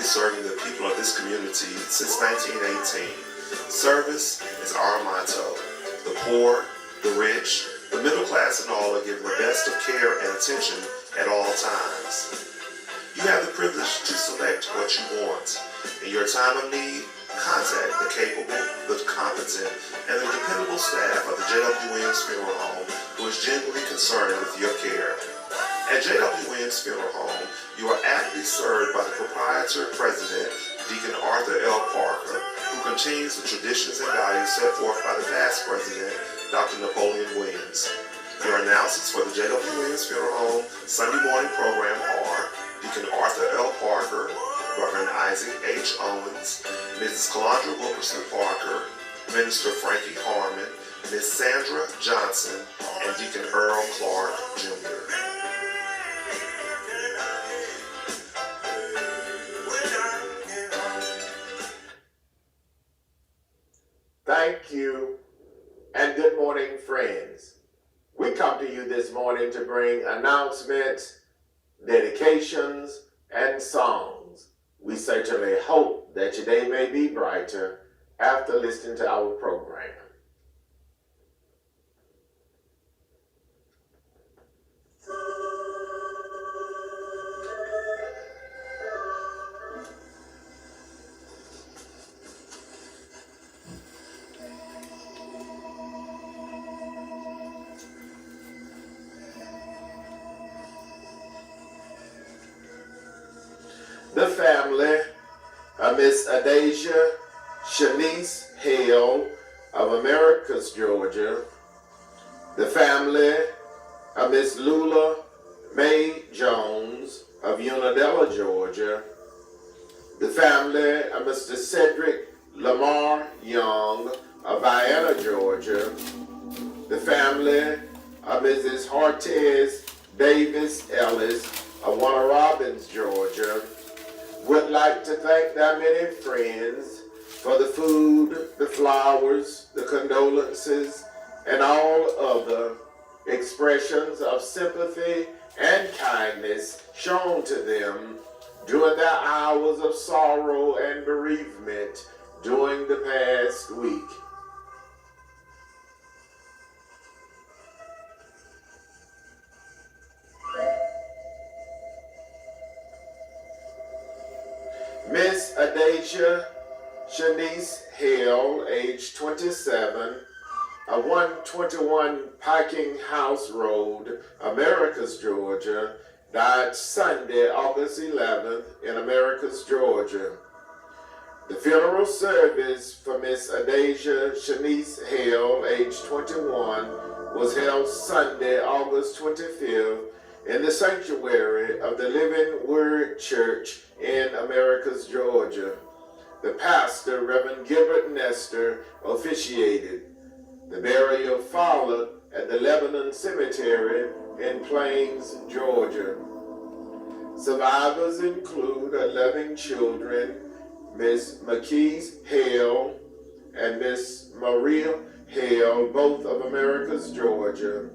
serving the people of this community since 1918. Service is our motto. The poor, the rich, the middle class and all are given the best of care and attention at all times. You have the privilege to select what you want. In your time of need, contact the capable, the competent, and the dependable staff of the Jwwilliams Funeral Home who is genuinely concerned with your care. At Jwwilliams Funeral Home, you are aptly served by the proprietor president, Deacon Arthur L. Parker, who continues the traditions and values set forth by the past president, Dr. Napoleon Williams. Your announcers for the Jwwilliams Funeral Home Sunday morning program are Deacon Arthur L. Parker, Reverend Isaac H. Owens, Mrs. Calandra Wilkerson Parker, Minister Frankie Harmon, Ms. Sandra Johnson, and Deacon Earl Clark, Jr. Thank you, and good morning, friends. We come to you this morning to bring announcements, dedications, and songs. We certainly hope that your day may be brighter after listening to our program. The family of Miss Adasia Shanice Hale of Americus, Georgia. The family of Miss Lula Mae Jones of Unadilla, Georgia. The family of Mr. Cedric Lamar Young of Vienna, Georgia. The family of Mrs. Hortense Davis Ellis of Warner Robins, Georgia. Would like to thank their many friends for the food, the flowers, the condolences, and all other expressions of sympathy and kindness shown to them during their hours of sorrow and bereavement during the past week. Miss Adasia Shanice Hale, age 27, of 121 Packing House Road, Americus, Georgia, died Sunday, August 11th in Americus, Georgia. The funeral service for Miss Adasia Shanice Hale, age 21, was held Sunday, August 25th, in the sanctuary of the Living Word Church in Americus, Georgia. The pastor, Reverend Gilbert Nestor, officiated. The burial followed at the Lebanon Cemetery in Plains, Georgia. Survivors include 11 children, Miss McKees Hale and Miss Maria Hale, both of Americus, Georgia.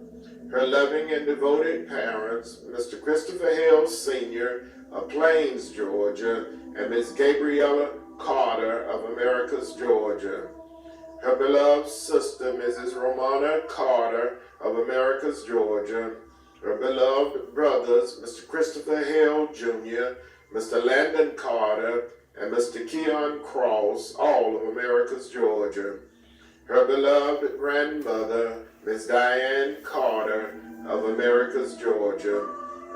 Her loving and devoted parents, Mr. Christopher Hale Sr. of Plains, Georgia, and Miss Gabriella Carter of Americus, Georgia. Her beloved sister, Mrs. Romana Carter of Americus, Georgia. Her beloved brothers, Mr. Christopher Hale Jr., Mr. Landon Carter, and Mr. Keon Cross, all of Americus, Georgia. Her beloved grandmother, Miss Diane Carter of Americus, Georgia.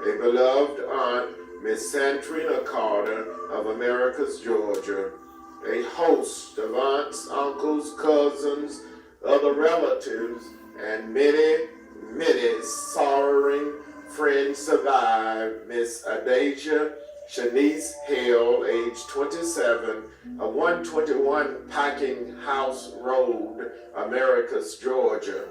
A beloved aunt, Miss Santrina Carter of Americus, Georgia. A host of aunts, uncles, cousins, other relatives, and many, many sorrowing friends survive Miss Adasia Shanice Hale, age 27, of 121 Packing House Road, Americus, Georgia.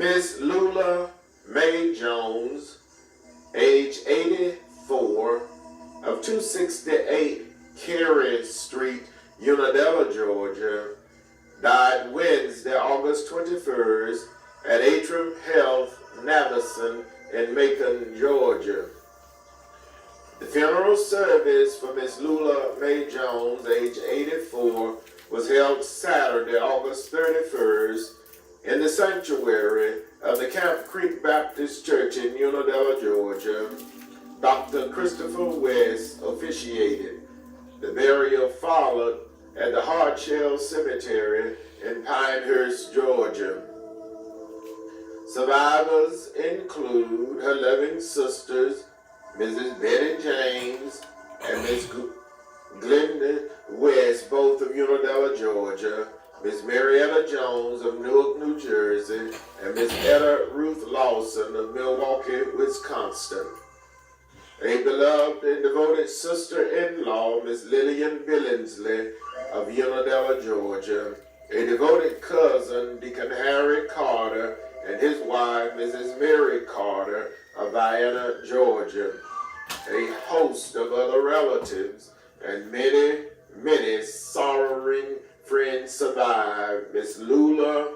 Miss Lula Mae Jones, age 84, of of 268 Cary Street, Unadilla, Georgia, died Wednesday, August 21st, at Atrium Health, Navison in Macon, Georgia. The funeral service for Miss Lula Mae Jones, age 84, was held Saturday, August 31st, in the sanctuary of the Camp Creek Baptist Church in Unadilla, Georgia. Dr. Christopher West officiated. The burial followed at the Hardshell Cemetery in Pinehurst, Georgia. Survivors include her living sisters, Mrs. Betty James and Miss Glenda West, both of Unadilla, Georgia, Miss Marietta Jones of Newark, New Jersey, and Miss Etta Ruth Lawson of Milwaukee, Wisconsin. A beloved and devoted sister-in-law, Miss Lillian Billingsley of Unadilla, Georgia. A devoted cousin, Deacon Harry Carter, and his wife, Mrs. Mary Carter of Vienna, Georgia. A host of other relatives and many, many sorrowing friends survive. Miss Lula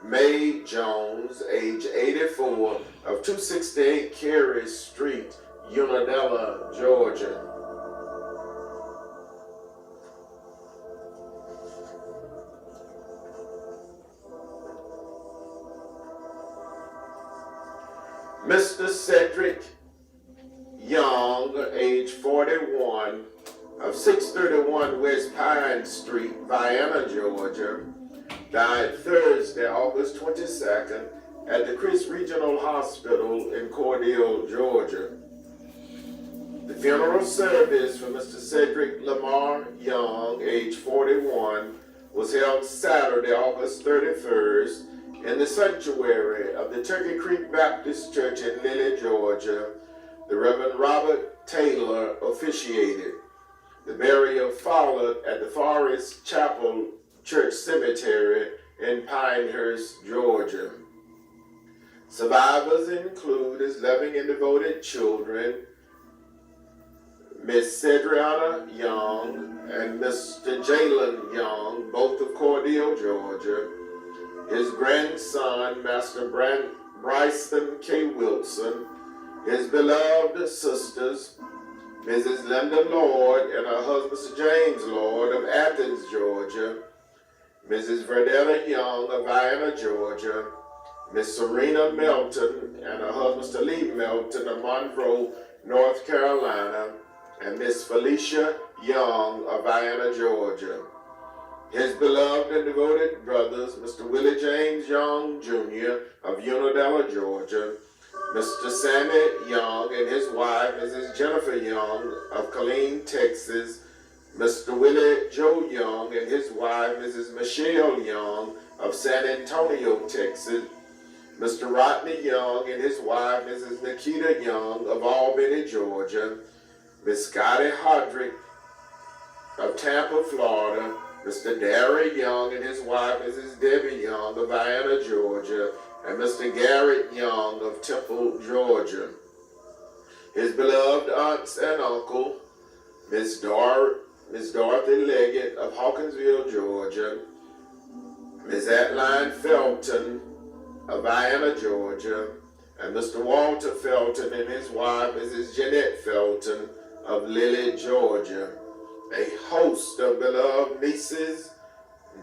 Mae Jones, age 84, of 268 Cary Street, Unadilla, Georgia. Mr. Cedric Young, age 41, of 631 West Pine Street, Vienna, Georgia, died Thursday, August 22nd, at the Chris Regional Hospital in Cordele, Georgia. The funeral service for Mr. Cedric Lamar Young, age 41, was held Saturday, August 31st, in the sanctuary of the Turkey Creek Baptist Church in Lilly, Georgia. The Reverend Robert Taylor officiated. The burial followed at the Forest Chapel Church Cemetery in Pinehurst, Georgia. Survivors include his loving and devoted children, Miss Cedriana Young and Mr. Jalen Young, both of Cordele, Georgia. His grandson, Master Bryson K. Wilson, his beloved sisters, Mrs. Linda Lord and her husband, Mr. James Lord of Athens, Georgia, Mrs. Verdella Young of Vienna, Georgia, Miss Serena Melton and her husband, Mr. Lee Melton of Monroe, North Carolina, and Miss Felicia Young of Vienna, Georgia. His beloved and devoted brothers, Mr. Willie James Young, Jr. of Unadilla, Georgia, Mr. Sammy Young and his wife, Mrs. Jennifer Young of Killeen, Texas, Mr. Willie Joe Young and his wife, Mrs. Michelle Young of San Antonio, Texas, Mr. Rodney Young and his wife, Mrs. Nikita Young of Albany, Georgia, Miss Scotty Hodrick of Tampa, Florida, Mr. Darry Young and his wife, Mrs. Debbie Young of Vienna, Georgia, and Mr. Garrett Young of Temple, Georgia. His beloved aunts and uncle, Miss Dorothy Leggett of Hawkinsville, Georgia, Miss Adeline Felton of Vienna, Georgia, and Mr. Walter Felton and his wife, Mrs. Jeanette Felton of Lilly, Georgia. A host of beloved nieces,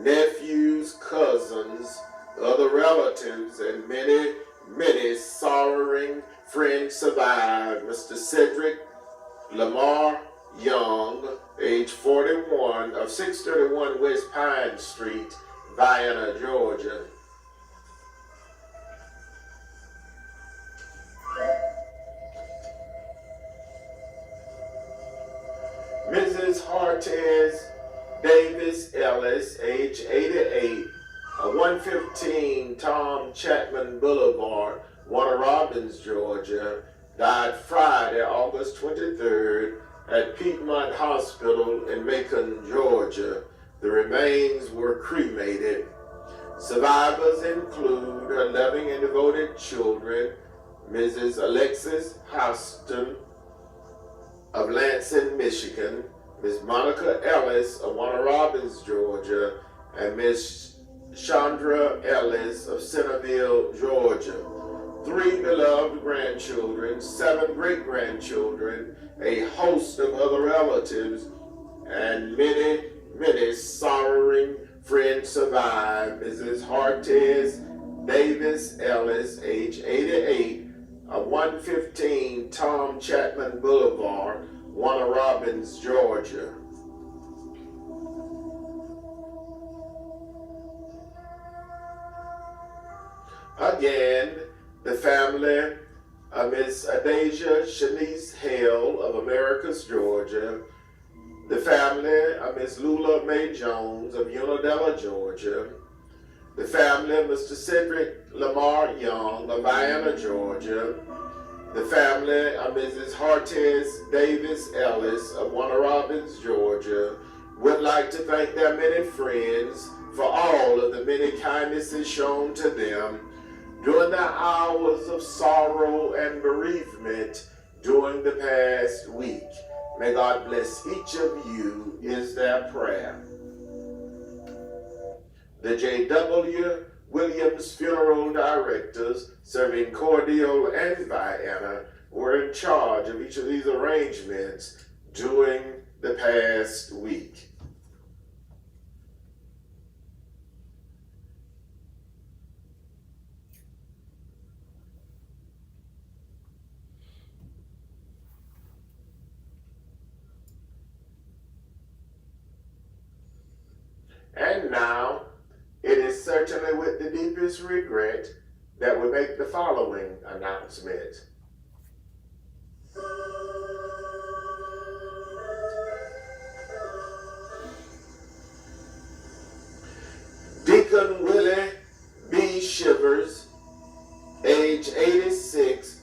nephews, cousins, other relatives, and many, many sorrowing friends survived. Mr. Cedric Lamar Young, age 41, of 631 West Pine Street, Vienna, Georgia. Mrs. Hortense Davis Ellis, age 88, of 115 Tom Chapman Boulevard, Warner Robins, Georgia, died Friday, August 23rd, at Piedmont Hospital in Macon, Georgia. The remains were cremated. Survivors include her loving and devoted children, Mrs. Alexis Houston of Lance Lansing, Michigan, Miss Monica Ellis of Warner Robins, Georgia, and Miss Chandra Ellis of Centerville, Georgia. 3 beloved grandchildren, 7 great-grandchildren, a host of other relatives, and many, many sorrowing friends survive. Mrs. Hortense Davis Ellis, age 88, of 115 Tom Chapman Boulevard, Warner Robins, Georgia. Again, the family of Miss Adasia Shanice Hale of Americus, Georgia. The family of Miss Lula Mae Jones of Unadilla, Georgia. The family of Mr. Cedric Lamar Young of Vienna, Georgia. The family of Mrs. Hortense Davis Ellis of Warner Robins, Georgia, would like to thank their many friends for all of the many kindnesses shown to them during the hours of sorrow and bereavement during the past week. May God bless each of you, is their prayer. The Jwwilliams funeral directors, serving Cordele and Vienna, were in charge of each of these arrangements during the past week. And now, it is certainly with the deepest regret that we make the following announcement. Deacon Willie B. Shivers, age 86,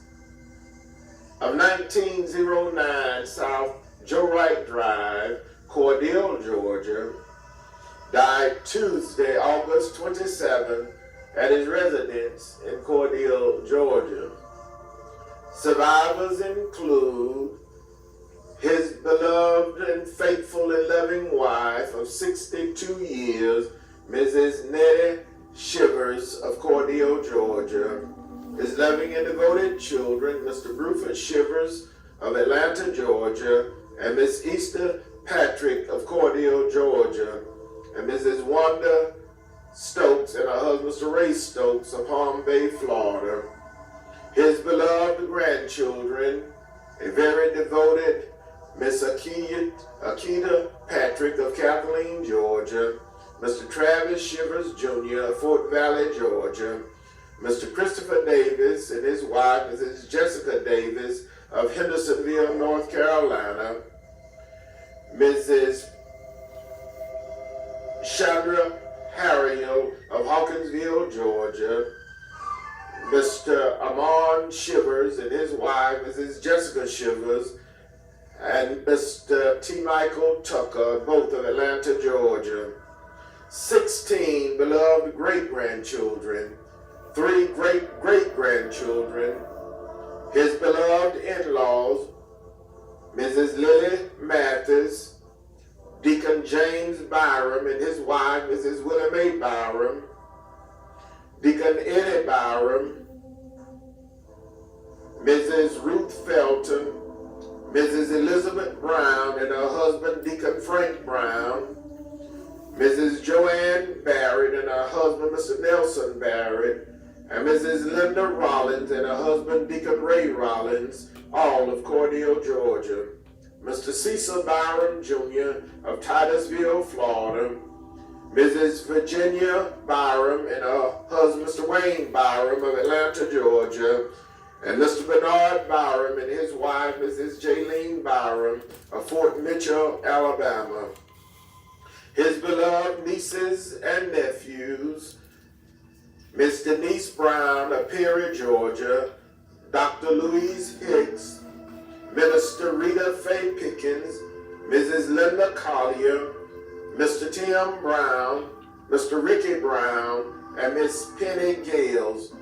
of 1909 South Joe Wright Drive, Cordele, Georgia, died Tuesday, August 27th, at his residence in Cordele, Georgia. Survivors include his beloved and faithful and loving wife of 62 years, Mrs. Nettie Shivers of Cordele, Georgia. His loving and devoted children, Mr. Bruford Shivers of Atlanta, Georgia, and Miss Easter Patrick of Cordele, Georgia, and Mrs. Wanda Stokes and her husband, Mr. Ray Stokes of Palm Bay, Florida. His beloved grandchildren, a very devoted Miss Akita Patrick of Kathleen, Georgia, Mr. Travis Shivers Jr. of Fort Valley, Georgia, Mr. Christopher Davis and his wife, Mrs. Jessica Davis of Hendersonville, North Carolina, Mrs. Chandra Harriel of Hawkinsville, Georgia, Mr. Amon Shivers and his wife, Mrs. Jessica Shivers, and Mr. T. Michael Tucker, both of Atlanta, Georgia. 16 beloved great-grandchildren, 3 great-great-grandchildren, his beloved in-laws, Mrs. Lily Mathis, Deacon James Byram and his wife, Mrs. Willie Mae Byram, Deacon Eddie Byram, Mrs. Ruth Felton, Mrs. Elizabeth Brown and her husband, Deacon Frank Brown, Mrs. Joanne Barrett and her husband, Mr. Nelson Barrett, and Mrs. Linda Rollins and her husband, Deacon Ray Rollins, all of Cordele, Georgia. Mr. Cecil Byram Jr. of Titusville, Florida, Mrs. Virginia Byram and her husband, Mr. Wayne Byram of Atlanta, Georgia, and Mr. Bernard Byram and his wife, Mrs. Jaylene Byram of Fort Mitchell, Alabama. His beloved nieces and nephews, Miss Denise Brown of Perry, Georgia, Dr. Louise Hicks, Minister Rita Faye Pickens, Mrs. Linda Collier, Mr. Tim Brown, Mr. Ricky Brown, and Miss Penny Gales,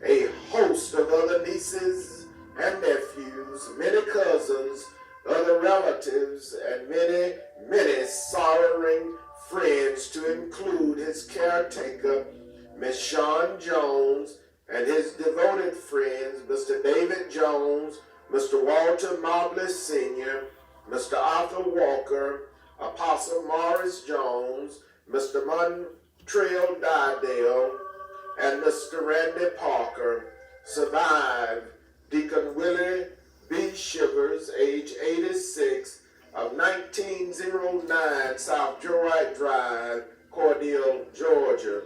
a host of other nieces and nephews, many cousins, other relatives, and many, many sorrowing friends, to include his caretaker, Miss Sean Jones, and his devoted friends, Mr. David Jones, Mr. Walter Mobley Sr., Mr. Arthur Walker, Apostle Morris Jones, Mr. Montreal Didale, and Mr. Randy Parker. Survived Deacon Willie B. Shivers, age 86, of 1909 South Joyride Drive, Cordele, Georgia.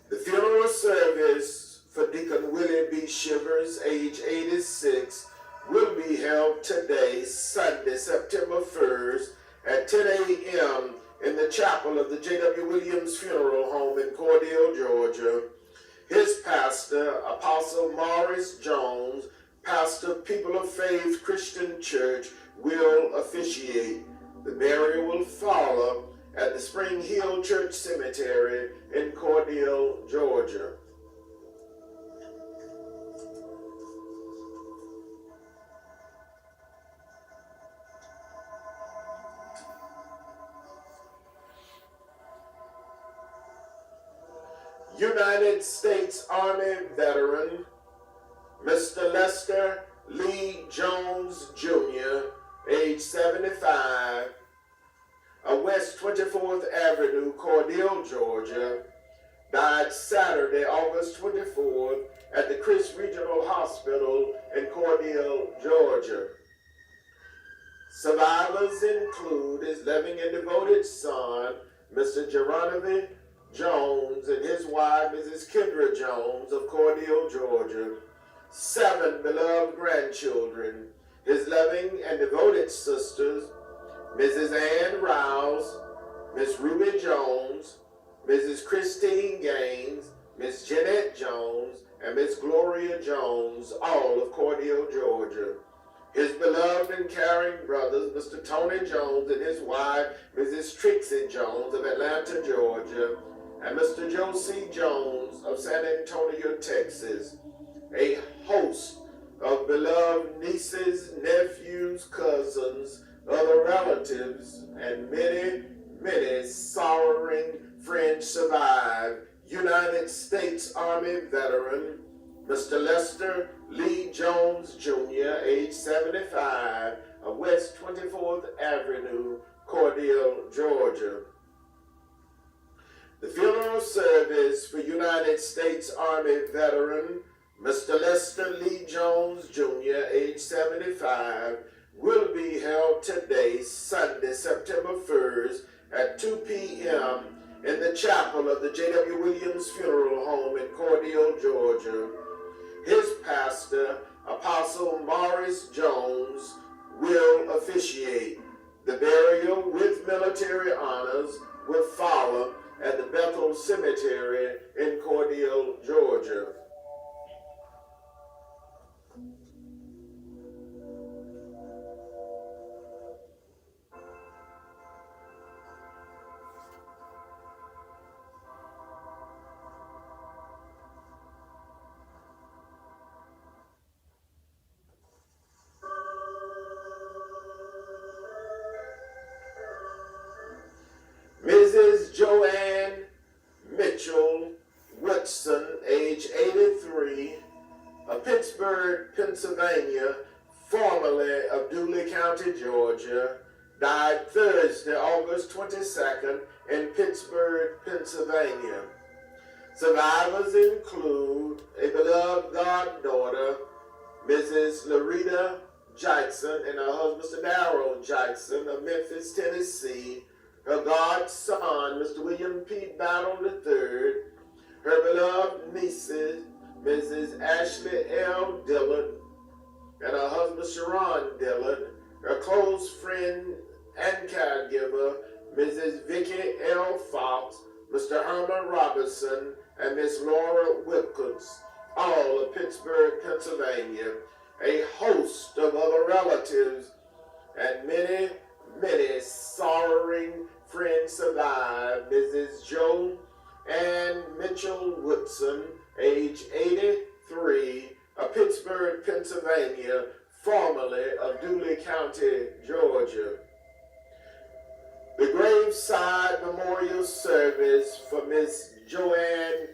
The funeral service for Deacon Willie B. Shivers, age 86, will be held today, Sunday, September 1st, at 10 a.m. in the chapel of the Jwwilliams Funeral Home in Cordele, Georgia. His pastor, Apostle Morris Jones, pastor of People of Faith Christian Church, will officiate. The burial will follow at the Spring Hill Church Cemetery in Cordele, Georgia. United States Army veteran, Mr. Lester Lee Jones Jr., age 75, of West 24th Avenue, Cordele, Georgia, died Saturday, August 24th, at the Chris Regional Hospital in Cordele, Georgia. Survivors include his loving and devoted son, Mr. Geronimo Jones, and his wife, Mrs. Kendra Jones of Cordele, Georgia. 7 beloved grandchildren, his loving and devoted sisters, Mrs. Ann Rouse, Miss Ruby Jones, Mrs. Christine Gaines, Miss Jeanette Jones, and Miss Gloria Jones, all of Cordele, Georgia. His beloved and caring brothers, Mr. Tony Jones and his wife, Mrs. Trixie Jones of Atlanta, Georgia, and Mr. Joe C. Jones of San Antonio, Texas. A host of beloved nieces, nephews, cousins, other relatives, and many, many sorrowing friends survive. United States Army veteran, Mr. Lester Lee Jones Jr., age 75, of West 24th Avenue, Cordele, Georgia. The funeral service for United States Army veteran, Mr. Lester Lee Jones Jr., age 75, will be held today, Sunday, September 1st, at 2 p.m. in the chapel of the Jwwilliams Funeral Home in Cordele, Georgia. His pastor, Apostle Morris Jones, will officiate. The burial with military honors will follow at the Bethel Cemetery in Cordele, Georgia. Mrs. Joanne Mitchell Woodson, age 83, of Pittsburgh, Pennsylvania, formerly of Dooley County, Georgia, died Thursday, August 22nd, in Pittsburgh, Pennsylvania. Survivors include a beloved goddaughter, Mrs. Loretta Jackson, and her husband, Mr. Darrell Jackson of Memphis, Tennessee, her godson, Mr. William P. Battle III, her beloved nieces, Mrs. Ashley L. Dillard, and her husband, Sharon Dillard, her close friend and caregiver, Mrs. Vicki L. Fox, Mr. Herman Robertson, and Miss Laura Wilkins, all of Pittsburgh, Pennsylvania. A host of other relatives and many, many sorrowing friends survive. Mrs. Joe Ann Mitchell Woodson, age 83, of Pittsburgh, Pennsylvania, formerly of Dooley County, Georgia. The graveside memorial service for Miss Joanne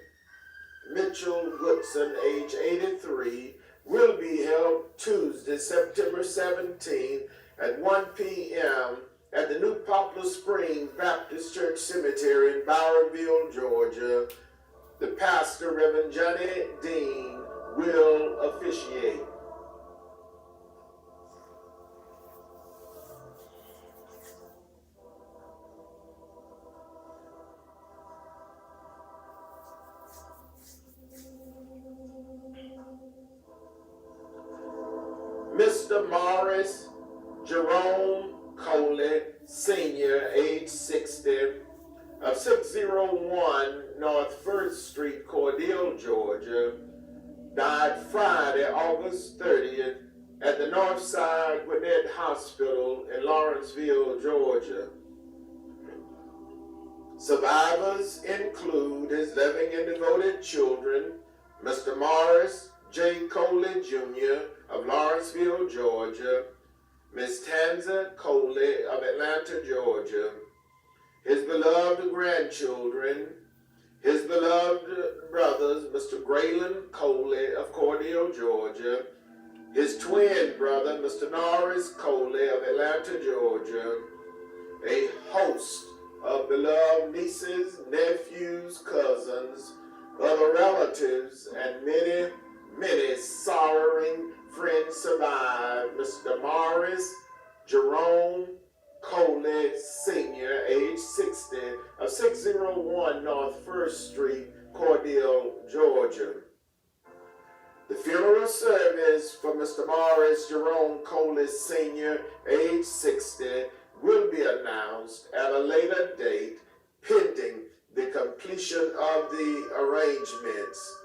Mitchell Woodson, age 83, will be held Tuesday, September 17th at 1 p.m. at the New Poplar Springs Baptist Church Cemetery in Bowerville, Georgia. The pastor, Reverend Johnny Dean, will officiate. Mr. Morris Jerome Coley, Sr., age 60, of 601 North 1st Street, Cordele, Georgia, died Friday, August 30th at the Northside Gwinnett Hospital in Lawrenceville, Georgia. Survivors include his living and devoted children, Mr. Morris J. Coley, Jr. of Lawrenceville, Georgia, Miss Tanza Coley of Atlanta, Georgia, his beloved grandchildren, his beloved brothers, Mr. Graylin Coley of Cordele, Georgia, his twin brother, Mr. Norris Coley of Atlanta, Georgia, a host of beloved nieces, nephews, cousins, other relatives, and many, many sorrowing friends survive. Mr. Morris Jerome Coley, Sr., age 60, of 601 North 1st Street, Cordele, Georgia. The funeral service for Mr. Morris Jerome Coley, Sr., age 60, will be announced at a later date, pending the completion of the arrangements.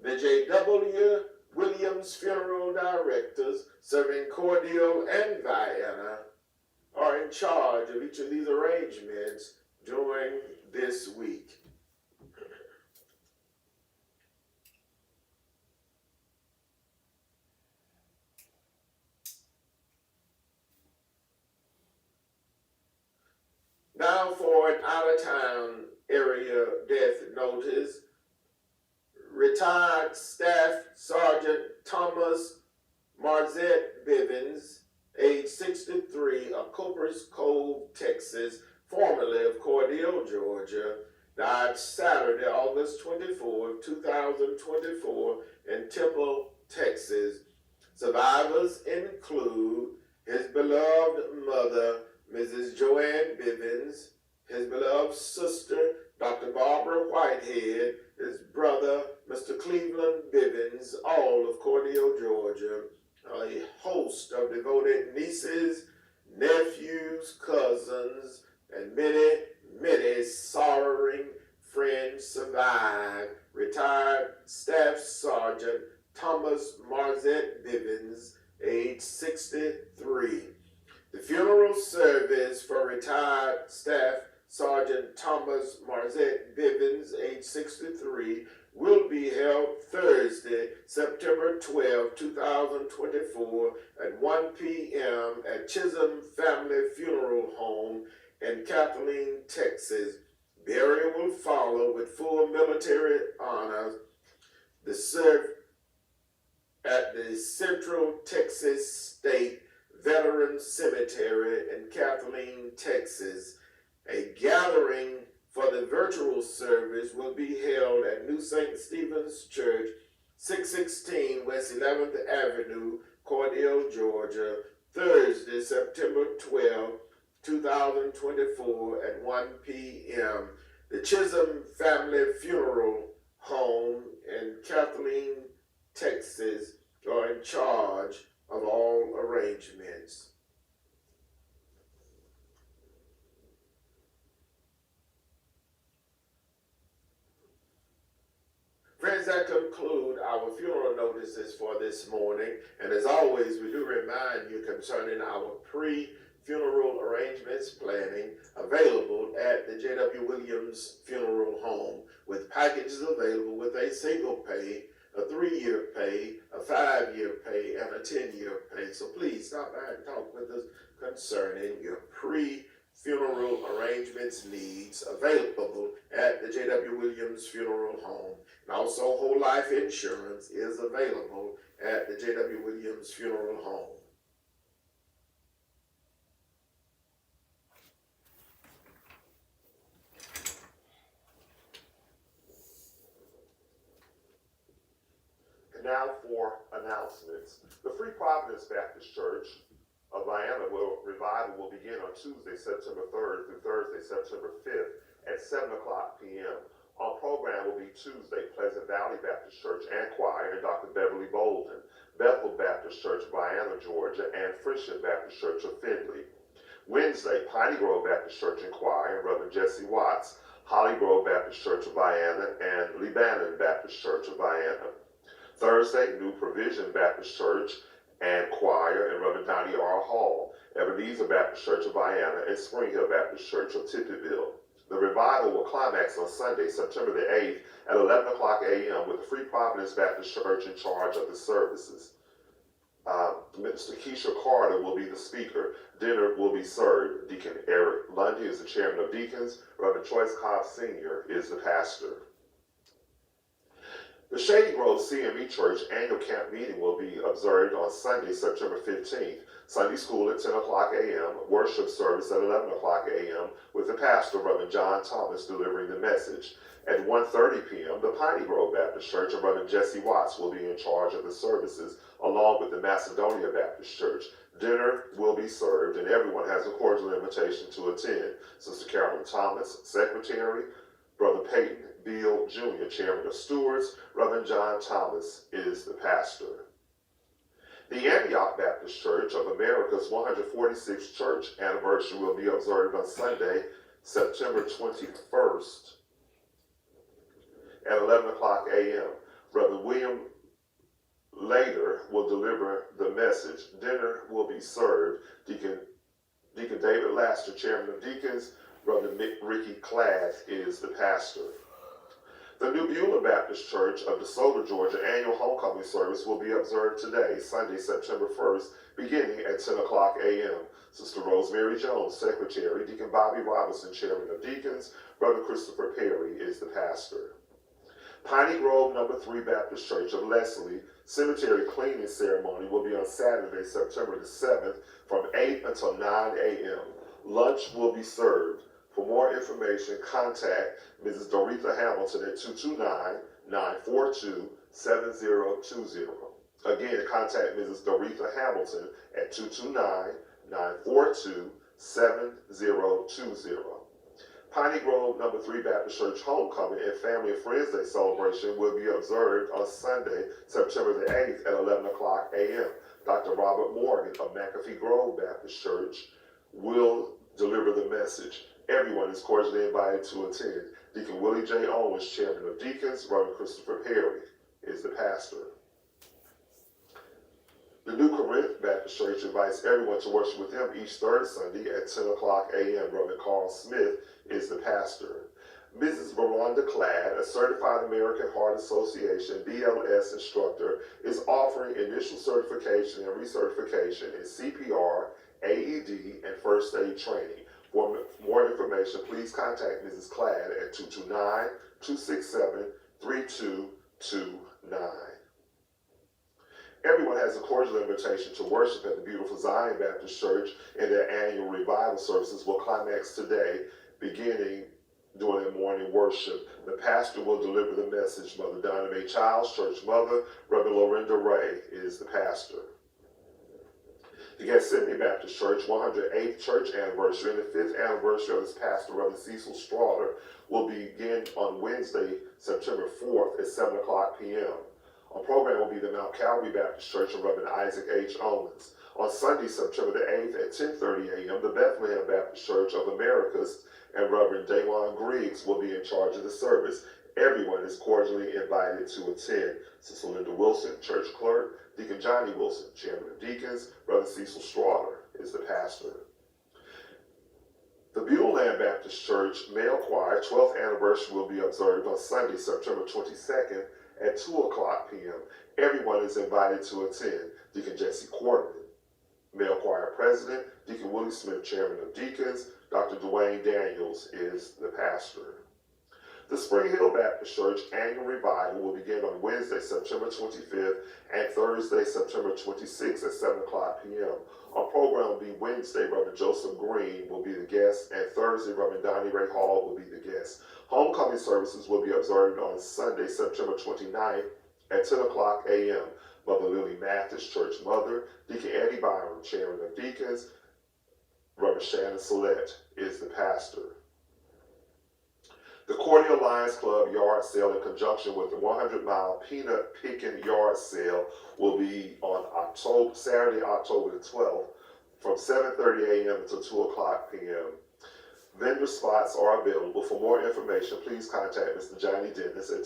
The Jwwilliams funeral directors serving Cordele and Vienna are in charge of each of these arrangements during this week. Now for an out-of-town area death notice. Retired Staff Sergeant Thomas Marzette Bivens, age 63, of Copers Cove, Texas, formerly of Cordele, Georgia, died Saturday, August 24, 2024, in Temple, Texas. Survivors include his beloved mother, Mrs. Joanne Bivens, his beloved sister, Dr. Barbara Whitehead, his brother, Mr. Cleveland Bivens, all of Cordele, Georgia, a host of devoted nieces, nephews, cousins, and many, many sorrowing friends survive. Retired Staff Sergeant Thomas Marzette Bivens, age 63. The funeral service for retired Staff Sergeant Thomas Marzette Bivens, age 63, will be held Thursday, September 12, 2024, at 1 p.m. at Chisholm Family Funeral Home in Kathleen, Texas. Burial will follow with full military honors. The serve at the Central Texas State Veterans Cemetery in Kathleen, Texas. A gathering for the virtual service will be held at New St. Stephen's Church, 616 West 11th Avenue, Cordele, Georgia, Thursday, September 12, 2024 at 1 p.m. The Chisholm Family Funeral Home in Kathleen, Texas, are in charge of all arrangements. Friends, that conclude our funeral notices for this morning. And as always, we do remind you concerning our pre funeral arrangements planning available at the Jwwilliams Funeral Home, with packages available with a single pay, a 3-year pay, a 5-year pay, and a 10-year pay. So please stop by and talk with us concerning your pre-funeral arrangements needs available at the Jwwilliams Funeral Home. And also whole life insurance is available at the Jwwilliams Funeral Home. Now for announcements. The Free Providence Baptist Church of Vienna revival will begin on Tuesday, September 3rd through Thursday, September 5th at 7 o'clock p.m. On program will be Tuesday, Pleasant Valley Baptist Church and Choir and Dr. Beverly Bolden, Bethel Baptist Church, Vienna, Georgia, and Friendship Baptist Church of Findlay. Wednesday, Piney Grove Baptist Church and Choir and Reverend Jesse Watts, Holly Grove Baptist Church of Vienna, and Lebanon Baptist Church of Vienna. Thursday, New Provision Baptist Church and Choir and Reverend Donnie R. Hall, Ebenezer Baptist Church of Vienna, and Spring Hill Baptist Church of Tippyville. The revival will climax on Sunday, September the 8th at 11 o'clock a.m. with the Free Providence Baptist Church in charge of the services. Minister Keisha Carter will be the speaker. Dinner will be served. Deacon Eric Lundy is the chairman of deacons. Reverend Choice Cobb Sr. is the pastor. The Shady Grove CME Church annual camp meeting will be observed on Sunday, September 15th. Sunday school at 10 o'clock a.m., worship service at 11 o'clock a.m., with the pastor, Reverend John Thomas, delivering the message. At 1:30 p.m., the Piney Grove Baptist Church and Reverend Jesse Watts will be in charge of the services, along with the Macedonia Baptist Church. Dinner will be served, and everyone has a cordial invitation to attend. Sister Carolyn Thomas, Secretary, Brother Peyton Beal Jr., Chairman of Stewards. Reverend John Thomas is the pastor. The Antioch Baptist Church of America's 146th church anniversary will be observed on Sunday, September 21st at 11 o'clock a.m. Reverend William Later will deliver the message. Dinner will be served. Deacon David Laster, Chairman of Deacons. Reverend Ricky Cladd is the pastor. The New Beulah Baptist Church of DeSoto, Georgia annual homecoming service will be observed today, Sunday, September 1st, beginning at 10 o'clock a.m. Sister Rosemary Jones, Secretary. Deacon Bobby Robinson, Chairman of Deacons. Brother Christopher Perry is the pastor. Piney Grove No. 3 Baptist Church of Leslie cemetery cleaning ceremony will be on Saturday, September the 7th from 8 until 9 a.m. Lunch will be served. For more information, contact Mrs. Doretha Hamilton at 229-942-7020. Again, contact Mrs. Doretha Hamilton at 229-942-7020. Piney Grove No. 3 Baptist Church Homecoming and Family and Friends Day celebration will be observed on Sunday, September the 8th at 11 o'clock a.m. Dr. Robert Morgan of McAfee Grove Baptist Church will deliver the message. Everyone is cordially invited to attend. Deacon Willie J. Owens, Chairman of Deacons. Reverend Christopher Perry is the pastor. The New Corinth Baptist Church invites everyone to worship with them each third Sunday at 10 o'clock a.m. Reverend Carl Smith is the pastor. Mrs. Veranda Cladd, a Certified American Heart Association BLS instructor, is offering initial certification and recertification in CPR, AED, and first aid training. For more information, please contact Mrs. Cladd at 229-267-3229. Everyone has a cordial invitation to worship at the beautiful Zion Baptist Church, and their annual revival services will climax today, beginning during their morning worship. The pastor will deliver the message. Mother Donna Mae Childs, Church Mother, Reverend Lorinda Ray is the pastor. The Gethsemane Baptist Church 108th church anniversary and the 5th anniversary of its pastor, Reverend Cecil Straughter, will begin on Wednesday, September 4th at 7 o'clock p.m. On program will be the Mount Calvary Baptist Church of Reverend Isaac H. Owens. On Sunday, September the 8th at 10:30 a.m., the Bethlehem Baptist Church of Americas and Reverend Daewon Griggs will be in charge of the service. Everyone is cordially invited to attend. Sister Linda Wilson, church clerk. Deacon Johnny Wilson, chairman of deacons. Brother Cecil Straughter is the pastor. The Buellland Baptist Church Male Choir 12th anniversary will be observed on Sunday, September 22nd at 2 o'clock p.m. Everyone is invited to attend. Deacon Jesse Quarterman, Male Choir President, Deacon Willie Smith, Chairman of Deacons, Dr. Dwayne Daniels is the pastor. The Spring Hill Baptist Church Annual Revival will begin on Wednesday, September 25th and Thursday, September 26th at 7 o'clock p.m. Our program will be Wednesday, Reverend Joseph Green will be the guest, and Thursday, Reverend Donnie Ray Hall will be the guest. Homecoming services will be observed on Sunday, September 29th at 10 o'clock a.m. Mother Lily Mathis, Church Mother, Deacon Eddie Byron, Chairman of Deacons, Reverend Shannon Sollett is the pastor. The Cordial Lions Club yard sale in conjunction with the 100-mile peanut picking yard sale will be on Saturday, October the 12th from 7:30 a.m. until 2 o'clock p.m. Vendor spots are available. For more information, please contact Mr. Johnny Dennis at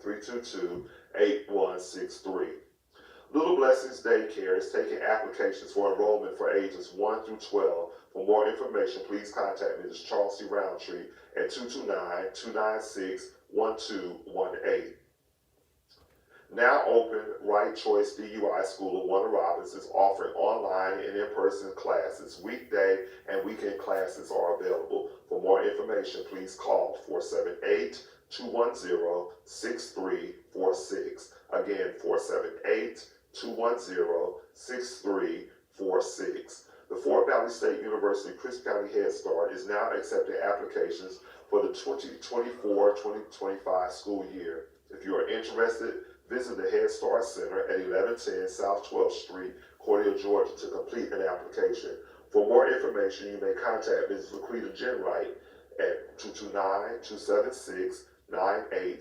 229-322-8163. Little Blessings Daycare is taking applications for enrollment for ages 1 through 12. For more information, please contact Mrs. Charles C. Roundtree at 229-296-1218. Now open Right Choice DUI School of Warner Robins is offering online and in-person classes. Weekday and weekend classes are available. For more information, please call 478-210-6346. Again, 478-210-6346. The Fort Valley State University Crisp County Head Start is now accepting applications for the 2024-2025 school year. If you are interested, visit the Head Start Center at 1110 South 12th Street, Cordial, Georgia to complete an application. For more information, you may contact Mrs. Laquita Jenwright at 229-276-9880.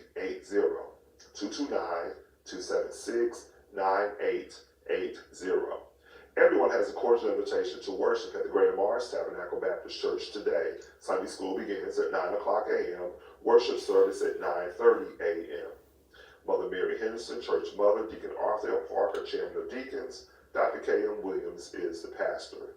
229-276-9880. Everyone has a cordial invitation to worship at the Greater Mars Tabernacle Baptist Church today. Sunday school begins at 9 o'clock a.m., worship service at 9:30 a.m. Mother Mary Henderson, Church Mother, Deacon Arthur L. Parker, Chairman of Deacons, Dr. Jwwilliams is the pastor.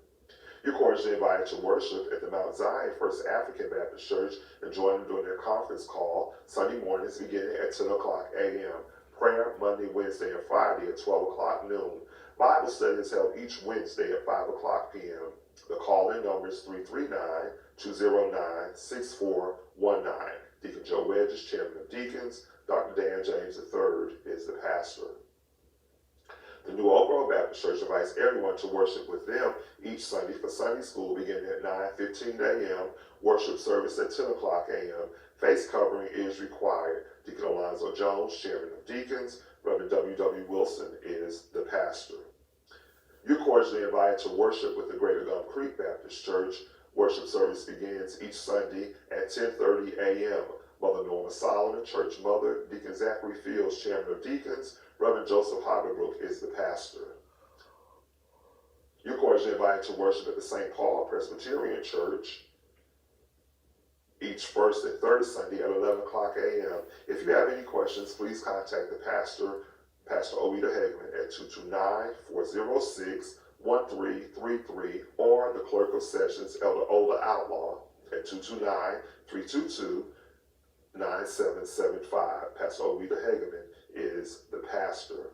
You're cordially invited to worship at the Mount Zion First African Baptist Church and join them during their conference call Sunday mornings beginning at 10 o'clock a.m. Prayer Monday, Wednesday, and Friday at 12 o'clock noon. Bible study is held each Wednesday at 5 o'clock p.m. The call-in number is 339-209-6419. Deacon Joe Wedge is Chairman of Deacons. Dr. Dan James III is the pastor. The New Oak Grove Baptist Church invites everyone to worship with them each Sunday for Sunday school beginning at 9:15 a.m., worship service at 10 o'clock a.m. Face covering is required. Deacon Alonzo Jones, Chairman of Deacons. Reverend W.W. Wilson is the pastor. You're cordially invited to worship with the Greater Gum Creek Baptist Church. Worship service begins each Sunday at 10:30 a.m. Mother Norma Solomon, Church Mother, Deacon Zachary Fields, Chairman of Deacons, Reverend Joseph Hagerbrook is the pastor. You're cordially invited to worship at the St. Paul Presbyterian Church each first and third Sunday at 11 o'clock a.m. If you have any questions, please contact the pastor, Pastor Ovita Hegman, at 229-406-1333, or the Clerk of Sessions, Elder Ola Outlaw, at 229-322-9775. Pastor Ovita Hageman is the pastor.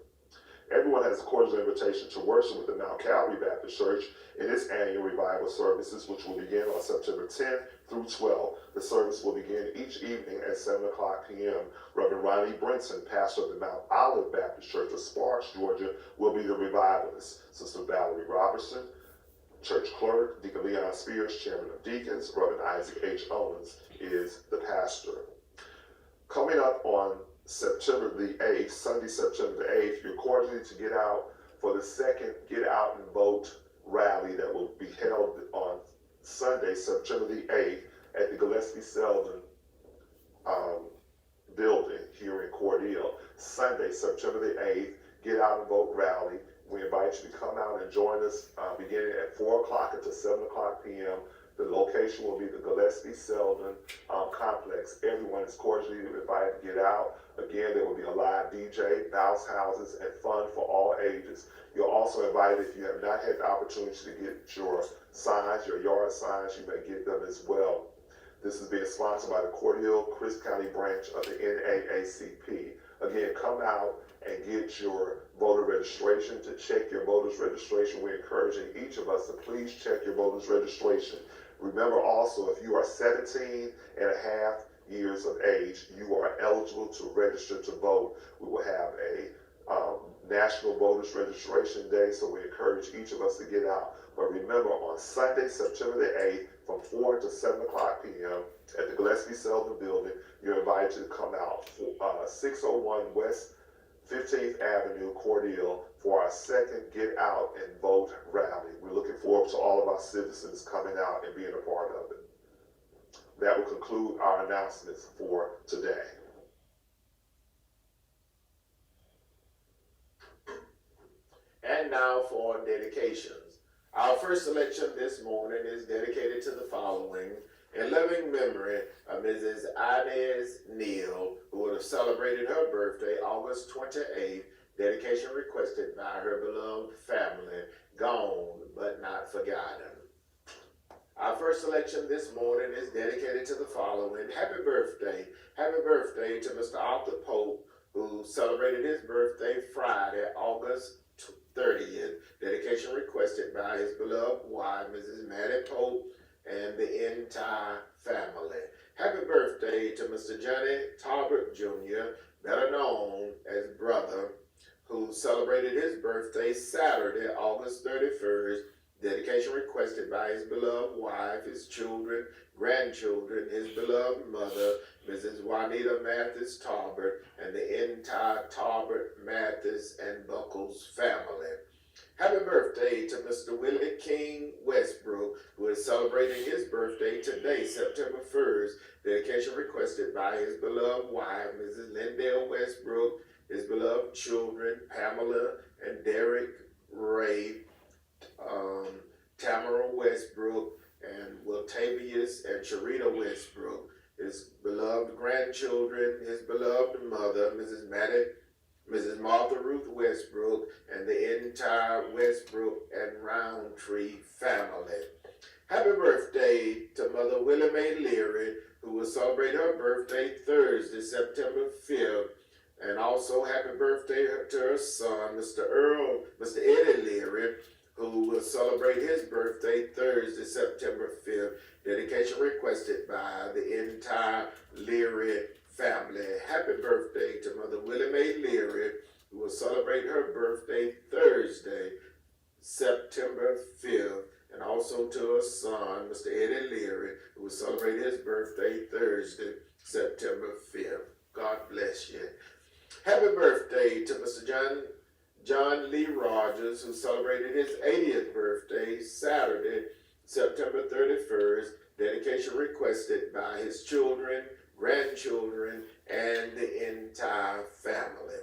Everyone has a cordial invitation to worship with the Mount Calvary Baptist Church in its annual revival services, which will begin on September 10th through 12th. The service will begin each evening at 7 o'clock p.m. Reverend Ronnie Brinson, pastor of the Mount Olive Baptist Church of Sparks, Georgia, will be the revivalist. Sister Valerie Robertson, church clerk. Deacon Leon Spears, chairman of deacons. Reverend Isaac H. Owens is the pastor. Coming up on September the 8th, Sunday, September the 8th, you're cordially to get out for the second Get Out and Vote rally that will be held on Sunday, September the 8th at the Gillespie Selden building here in Cordele. Sunday, September the 8th, Get Out and Vote rally. We invite you to come out and join us beginning at 4 o'clock until 7 o'clock p.m. The location will be the Gillespie Selden complex. Everyone is cordially invited to get out. Again, there will be a live DJ, bounce houses, and fun for all ages. You're also invited, if you have not had the opportunity to get your signs, your yard signs, you may get them as well. This is being sponsored by the Cordele Crisp County branch of the NAACP. Again, come out and get your voter registration. To check your voter's registration, we're encouraging each of us to please check your voter's registration. Remember also, if you are 17 and a half years of age, you are eligible to register to vote. We will have a National Voters Registration Day, so we encourage each of us to get out. But remember, on Sunday, September the 8th, from 4 to 7 o'clock p.m. at the Gillespie Selden Building, you're invited to come out for 601 West 15th Avenue, Cordele, for our second Get Out and Vote rally. We're looking forward to all of our citizens coming out and being a part of it. That will conclude our announcements for today. And now for dedications. Our first selection this morning is dedicated to the following: in loving memory of Mrs. Inez Neal, who would have celebrated her birthday August 28th. Dedication requested by her beloved family, gone but not forgotten. Our first selection this morning is dedicated to the following: happy birthday to Mr. Arthur Pope, who celebrated his birthday Friday, August 30th. Dedication requested by his beloved wife, Mrs. Maddie Pope, and the entire family. Happy birthday to Mr. Johnny Talbot Jr., better known as Brother, who celebrated his birthday Saturday, August 31st. Dedication requested by his beloved wife, his children, grandchildren, his beloved mother, Mrs. Juanita Mathis Talbot, and the entire Talbot, Mathis, and Buckles family. Happy birthday to Mr. Willie King Westbrook, who is celebrating his birthday today, September 1st. Dedication requested by his beloved wife, Mrs. Lindell Westbrook, his beloved children, Pamela and Derek Ray, Tamara Westbrook, and Wiltavius and Sharita Westbrook, his beloved grandchildren, his beloved mother, Mrs. Martha Ruth Westbrook, and the entire Westbrook and Roundtree family. Happy birthday to Mother Willie Mae Leary, who will celebrate her birthday Thursday, September 5th. And also happy birthday to her son, Mr. Eddie Leary, who will celebrate his birthday Thursday, September 5th. Dedication requested by the entire Leary family. Happy birthday to Mother Willie Mae Leary, who will celebrate her birthday Thursday, September 5th. And also to her son, Mr. Eddie Leary, who will celebrate his birthday Thursday, September 5th. God bless you. Happy birthday to Mr. John Lee Rogers, who celebrated his 80th birthday Saturday, September 31st. Dedication requested by his children, grandchildren, and the entire family.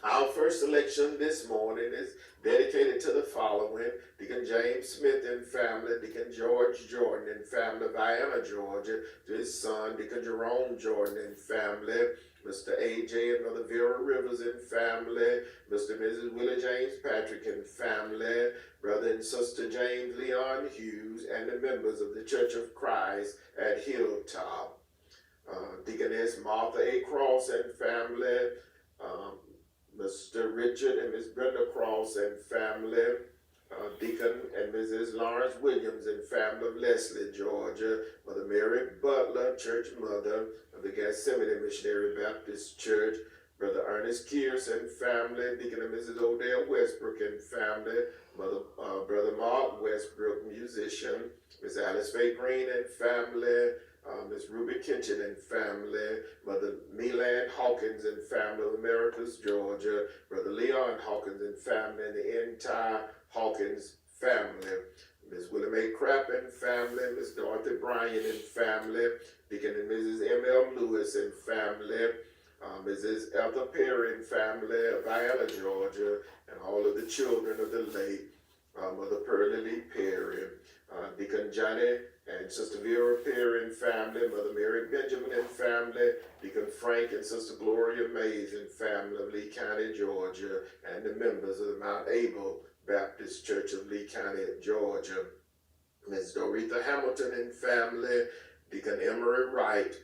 Our first selection this morning is dedicated to the following: Deacon James Smith and family, Deacon George Jordan and family, Vienna, Georgia, to his son, Deacon Jerome Jordan and family, Mr. A.J. and Mother Vera Rivers and family, Mr. and Mrs. Willie James Patrick and family, Brother and Sister James Leon Hughes, and the members of the Church of Christ at Hilltop. Deaconess Martha A. Cross and family, Mr. Richard and Miss Brenda Cross and family, Deacon and Mrs. Lawrence Williams and family of Leslie, Georgia, Mother Mary Butler, church mother of the Gethsemane Missionary Baptist Church, Brother Ernest Kears and family, Deacon and Mrs. Odell Westbrook and family, Brother Mark Westbrook, musician, Miss Alice Faye Green and family, Miss Ruby Kitchen and family, Mother Melan Hawkins and family of Americus, Georgia, Brother Leon Hawkins and family, and the entire Hawkins family, Miss Willie Mae Crapp and family, Miss Dorothy Bryan and family, Deacon and Mrs. M.L. Lewis and family, Mrs. Ethel Perry and family of Vienna, Georgia, and all of the children of the late Mother Pearlie Lee Perry, Deacon Johnny and Sister Vera Perry and family, Mother Mary Benjamin and family, Deacon Frank and Sister Gloria Mays and family of Lee County, Georgia, and the members of the Mount Abel Baptist Church of Lee County, Georgia. Ms. Doretha Hamilton and family, Deacon Emery Wright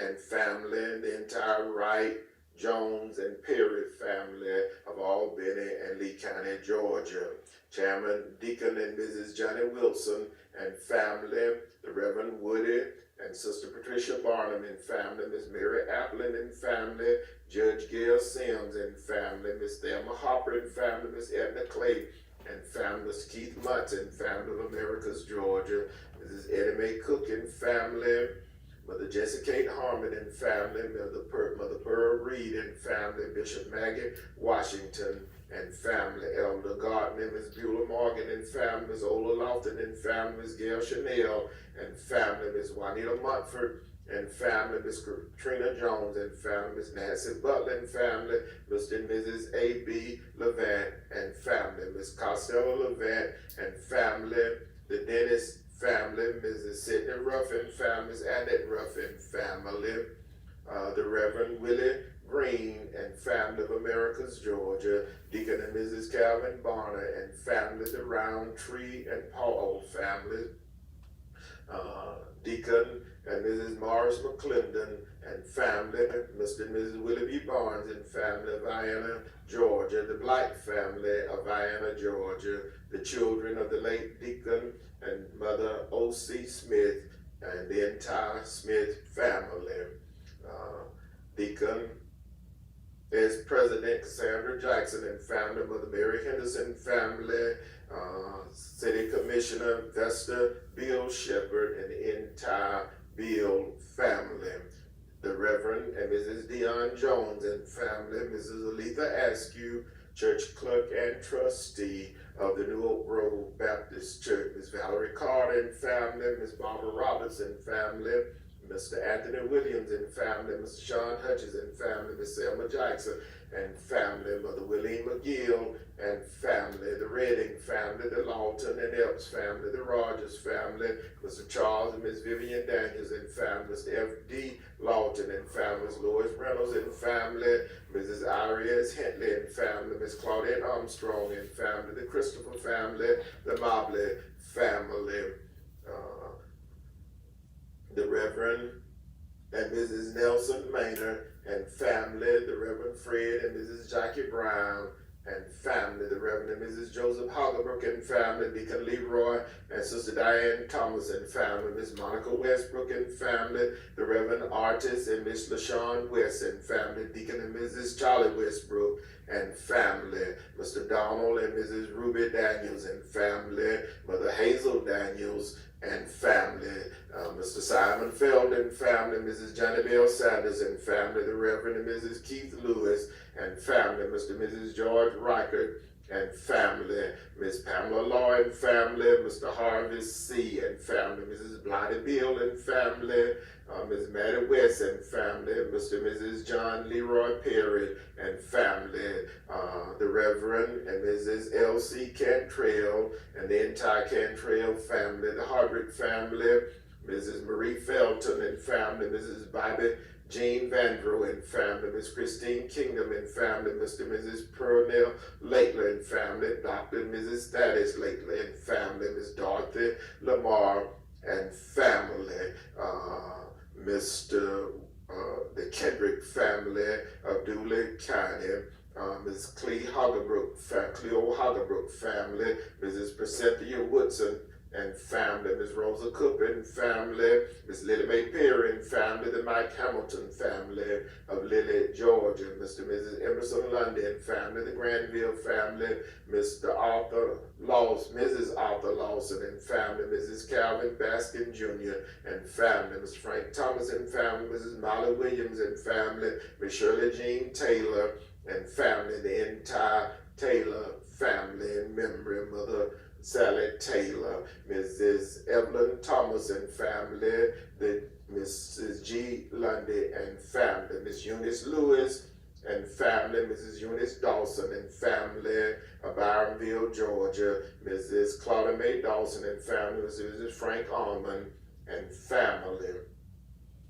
and family, the entire Wright, Jones, and Perry family of Albany and Lee County, Georgia. Chairman Deacon and Mrs. Johnny Wilson and family, the Reverend Woody and Sister Patricia Barnum and family, Miss Mary Applin and family, Judge Gail Sims and family, Miss Thelma Hopper and family, Miss Edna Clay and family, Miss Keith Muntz and family of Americus, Georgia, Mrs. Eddie Mae Cook and family, Mother Jessie Kate Harmon and family, Mother Pearl Reed and family, Bishop Maggie Washington and family, Elder Gardner, Miss Beulah Morgan and family, Miss Ola Lofton and family, Miss Gail Chanel and family, Miss Juanita Montford and family, Miss Katrina Jones and family, Miss Nancy Butler and family, Mr. and Mrs. A.B. Levant and family, Miss Costello Levant and family, the Dennis family, Mrs. Sidney Ruff and family, Miss Annette Ruff and family, the Reverend Willie Green and family of Americus, Georgia, Deacon and Mrs. Calvin Barner and family, the Roundtree and Paul family, Deacon and Mrs. Morris McClendon and family, Mr. and Mrs. Willie B. Barnes and family of Vienna, Georgia, the Black family of Vienna, Georgia, the children of the late Deacon and Mother O.C. Smith and the entire Smith family. Deacon is President Cassandra Jackson and family, Mother Mary Henderson family, City Commissioner Vesta Bill Shepherd and the entire Bill family. The Reverend and Mrs. Dion Jones and family, Mrs. Aletha Askew, Church Clerk and Trustee of the New Oak Grove Baptist Church, Miss Valerie Carter and family, Miss Barbara Roberts and family, Mr. Anthony Williams and family, Mr. Sean Hutchins and family, Miss Selma Jackson and family, Mother Willie McGill and family, the Redding family, the Lawton and Epps family, the Rogers family, Mr. Charles and Miss Vivian Daniels and family, Mr. F.D. Lawton and family, Miss Lois Reynolds and family, Mrs. Iris Hentley and family, Miss Claudette Armstrong and family, the Christopher family, the Mobley family, the Reverend and Mrs. Nelson Maynard and family, the Reverend Fred and Mrs. Jackie Brown and family, the Reverend and Mrs. Joseph Hoggebrook and family, Deacon Leroy and Sister Diane Thomas and family, Miss Monica Westbrook and family, the Reverend Artist and Miss LaShawn West and family, Deacon and Mrs. Charlie Westbrook and family, Mr. Donald and Mrs. Ruby Daniels and family, Mother Hazel Daniels and family, Mr. Simon Feld and family, Mrs. Johnny Bell Sanders and family, the Reverend and Mrs. Keith Lewis and family, Mr. and Mrs. George Reichert and family, Miss Pamela Law and family, Mr. Harvey C. and family, Mrs. Blighty Bill and family, Ms. Maddie West and family, Mr. and Mrs. John Leroy Perry and family, the Reverend and Mrs. L.C. Cantrell and the entire Cantrell family, the Hardwick family, Mrs. Marie Felton and family, Mrs. Bobby Jean Vandrow and family, Miss Christine Kingdom and family, Mr. and Mrs. Purnell Lakeler and family, Dr. and Mrs. Thaddeus Lakeler and family, Miss Dorothy Lamar and family, Mr. The Kendrick family of Dooley County, Ms. Cleo Hoggebrook family, Mrs. Percynthia Woodson and family, Miss Rosa Cooper and family, Miss Lily Mae Perry and family, the Mike Hamilton family of Lily, Georgia, Mr. and Mrs. Emerson Lundy and family, the Granville family, Mr. Arthur Lawson, Mrs. Arthur Lawson and family, Mrs. Calvin Baskin Jr. and family, Mr. Frank Thomas and family, Mrs. Molly Williams and family, Miss Shirley Jean Taylor and family, the entire Taylor family in memory of Mother Sally Taylor, Mrs. Evelyn Thomas and family, the Mrs. G. Lundy and family, Miss Eunice Lewis and family, Mrs. Eunice Dawson and family of Byronville, Georgia, Mrs. Claudia Mae Dawson and family, Mrs. Frank Almond and family,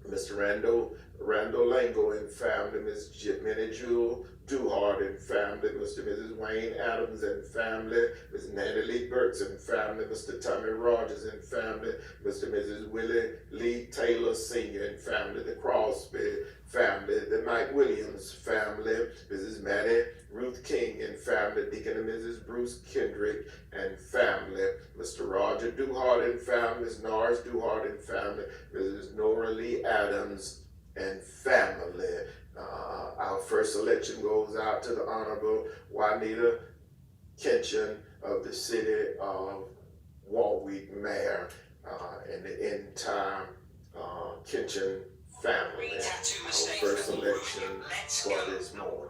Mr. Randall Lango and family, Ms. Minnie Jewel Duhart and family, Mr. and Mrs. Wayne Adams and family, Ms. Nanny Lee Burks and family, Mr. Tommy Rogers and family, Mr. and Mrs. Willie Lee Taylor Sr. and family, the Crosby family, the Mike Williams family, Mrs. Maddie Ruth King and family, Deacon and Mrs. Bruce Kendrick and family, Mr. Roger Duhart and family, Ms. Norris Duhart and family, Mrs. Nora Lee Adams and family. Our first selection goes out to the Honorable Juanita Kinchin of the City of Warwick Mayor and the entire Kinchin family. Our first selection for this morning.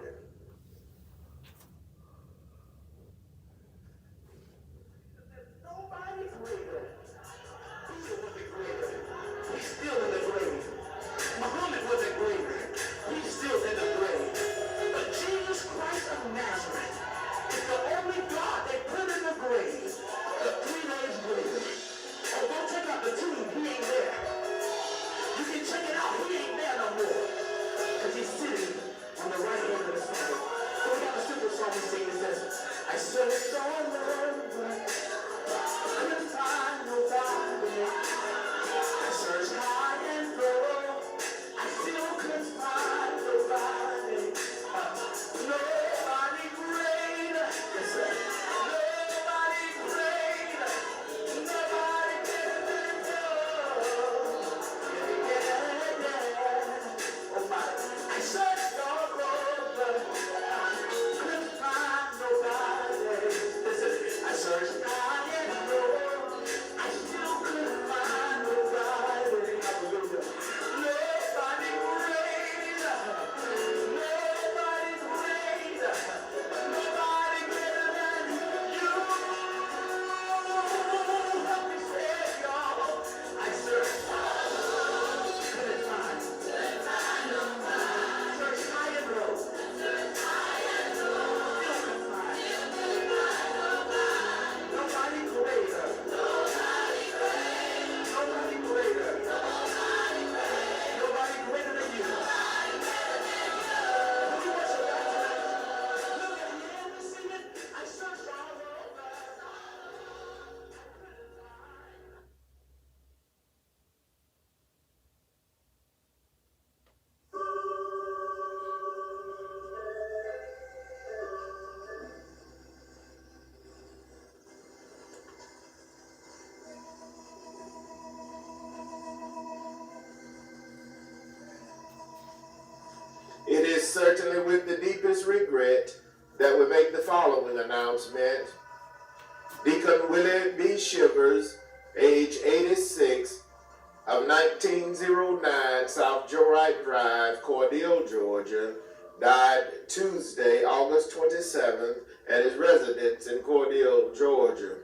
It is certainly with the deepest regret that we make the following announcement. Deacon Willie B. Shivers, age 86, of 1909 South Joe Wright Drive, Cordele, Georgia, died Tuesday, August 27th, at his residence in Cordele, Georgia.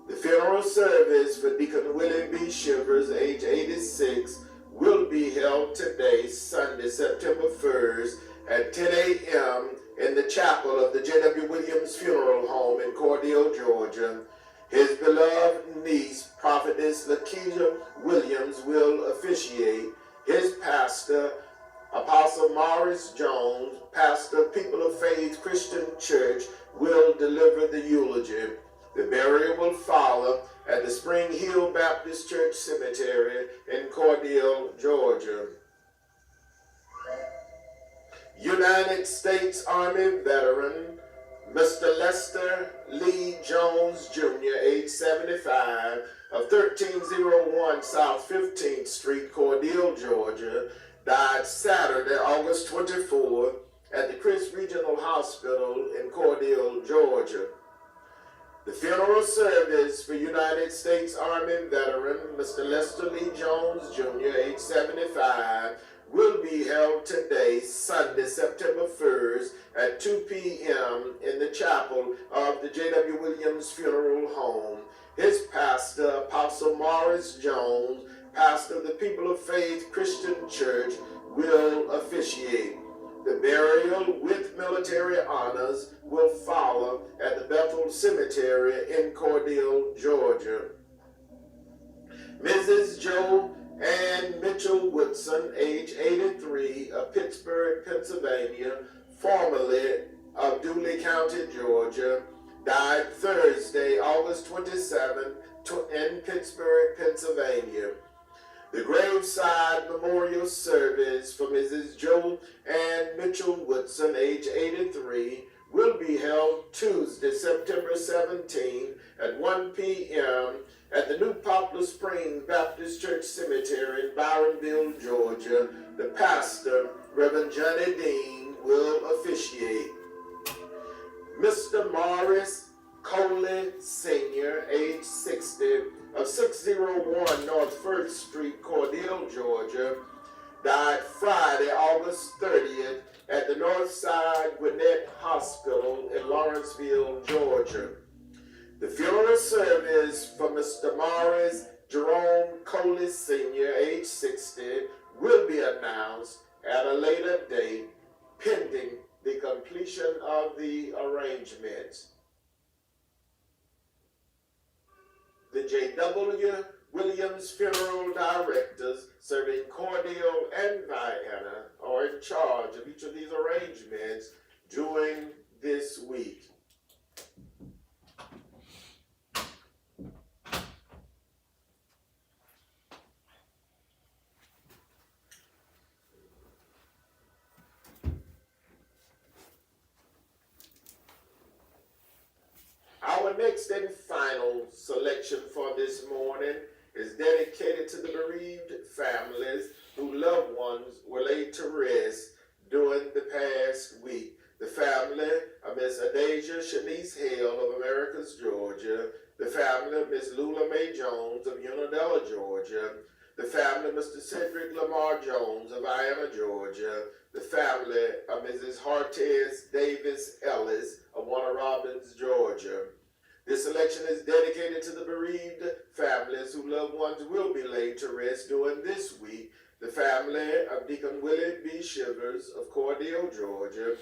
The funeral service for Deacon Willie B. Shivers, age 86, will be held today, Sunday, September 1st, at 10 a.m. in the chapel of the Jwwilliams Funeral Home in Cordele, Georgia. His beloved niece, Prophetess Lakeisha Williams, will officiate. His pastor, Apostle Morris Jones, pastor, People of Faith Christian Church, will deliver the eulogy. The burial will follow at the Spring Hill Baptist Church Cemetery in Cordele, Georgia. United States Army veteran, Mr. Lester Lee Jones, Jr., age 75, of 1301 South 15th Street, Cordele, Georgia, died Saturday, August 24th, at the Chris Regional Hospital in Cordele, Georgia. The funeral service for United States Army veteran Mr. Lester Lee Jones, Jr., age 75, will be held today, Sunday, September 1st, at 2 p.m. in the chapel of the Jwwilliams Funeral Home. His pastor, Apostle Morris Jones, pastor of the People of Faith Christian Church, will officiate. The burial with military honors will follow at the Bethel Cemetery in Cordele, Georgia. Mrs. Joe Ann Mitchell Woodson, age 83, of Pittsburgh, Pennsylvania, formerly of Dooley County, Georgia, died Thursday, August 27, in Pittsburgh, Pennsylvania. The graveside memorial service for Mrs. Joe Ann Mitchell Woodson, age 83, will be held Tuesday, September 17 at 1 p.m. at the New Poplar Springs Baptist Church Cemetery in Byronville, Georgia. The pastor, Reverend Johnny Dean, will officiate. Mr. Morris Coley Sr., age 60, of 601 North 1st Street, Cordele, Georgia, died Friday, August 30th at the Northside Gwinnett Hospital in Lawrenceville, Georgia. The funeral service for Mr. Morris Jerome Coley Sr., age 60, will be announced at a later date, pending the completion of the arrangements. The Jwwilliams funeral directors serving Cordele and Vienna are in charge of each of these arrangements during this week. Our next and final selection for this morning is dedicated to the bereaved families whose loved ones were laid to rest during the past week. The family of Miss Adasia Shanice Hale of Americus, Georgia. The family of Miss Lula Mae Jones of Unadilla, Georgia. The family of Mr. Cedric Lamar Jones of Vienna, Georgia. The family of Mrs. Hartez Davis Ellis of Warner Robins, Georgia. This selection is dedicated to the bereaved families whose loved ones will be laid to rest during this week. The family of Deacon Willie B. Shivers of Cordele, Georgia.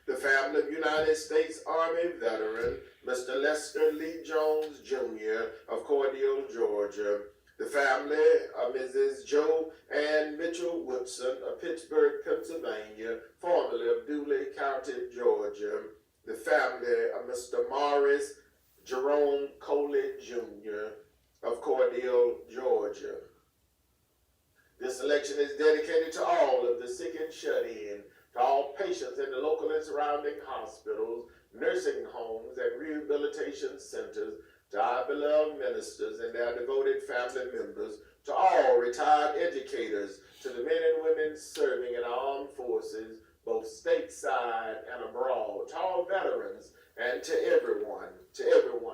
The family of United States Army veteran Mr. Lester Lee Jones, Jr. of Cordele, Georgia. The family of Mrs. Joe Ann Mitchell Woodson of Pittsburgh, Pennsylvania, formerly of Dooley County, Georgia. The family of Mr. Morris Jerome Coley, Jr. of Cordele, Georgia. This selection is dedicated to all of the sick and shut-in, to all patients in the local and surrounding hospitals, nursing homes, and rehabilitation centers, to our beloved ministers and their devoted family members, to all retired educators, to the men and women serving in our armed forces, both stateside and abroad, to all veterans, and to everyone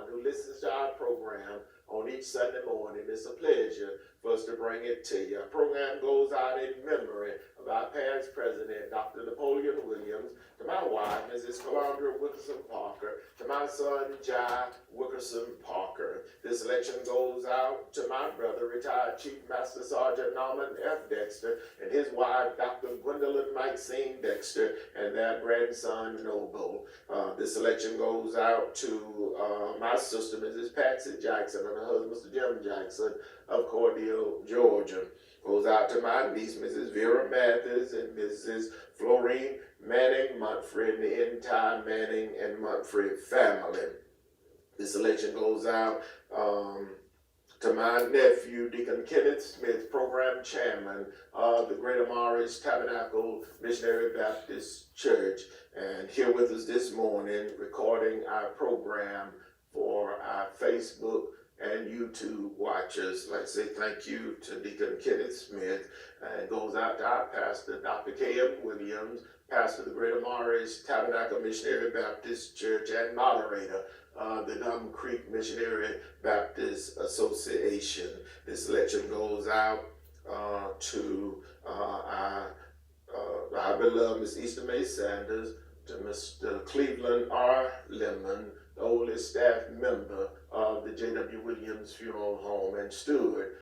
who listens to our program on each Sunday morning. It's a pleasure for us to bring it to you. Our program goes out in memory of our past president, Dr. Napoleon Williams, to my wife, Mrs. Calandra Wilkerson Parker, to my son, Jai Wilkerson Parker. This selection goes out to my brother, retired Chief Master Sergeant Norman F. Dexter, and his wife, Dr. Gwendolyn Maxine Dexter, and their grandson, Noble. This selection goes out to my sister, Mrs. Patsy Jackson, and her husband, Mr. Jim Jackson of Cordele, Georgia. Goes out to my niece, Mrs. Vera Mathis, and Mrs. Florine Manning Muntfrey, and the entire Manning and Muntfrey family. This selection goes out to my nephew, Deacon Kenneth Smith, program chairman of the Greater Morris Tabernacle Missionary Baptist Church, and here with us this morning recording our program for our Facebook and YouTube watchers. I'd like to say thank you to Deacon Kenneth Smith, and it goes out to our pastor, Dr. K.M. Williams, pastor of the Greater Morris Tabernacle Missionary Baptist Church and moderator of the Dumb Creek Missionary Baptist Association. This selection goes out to our beloved Miss Easter May Sanders, to Mr. Cleveland R. Lemon, the oldest staff member of the Jwwilliams Funeral Home and steward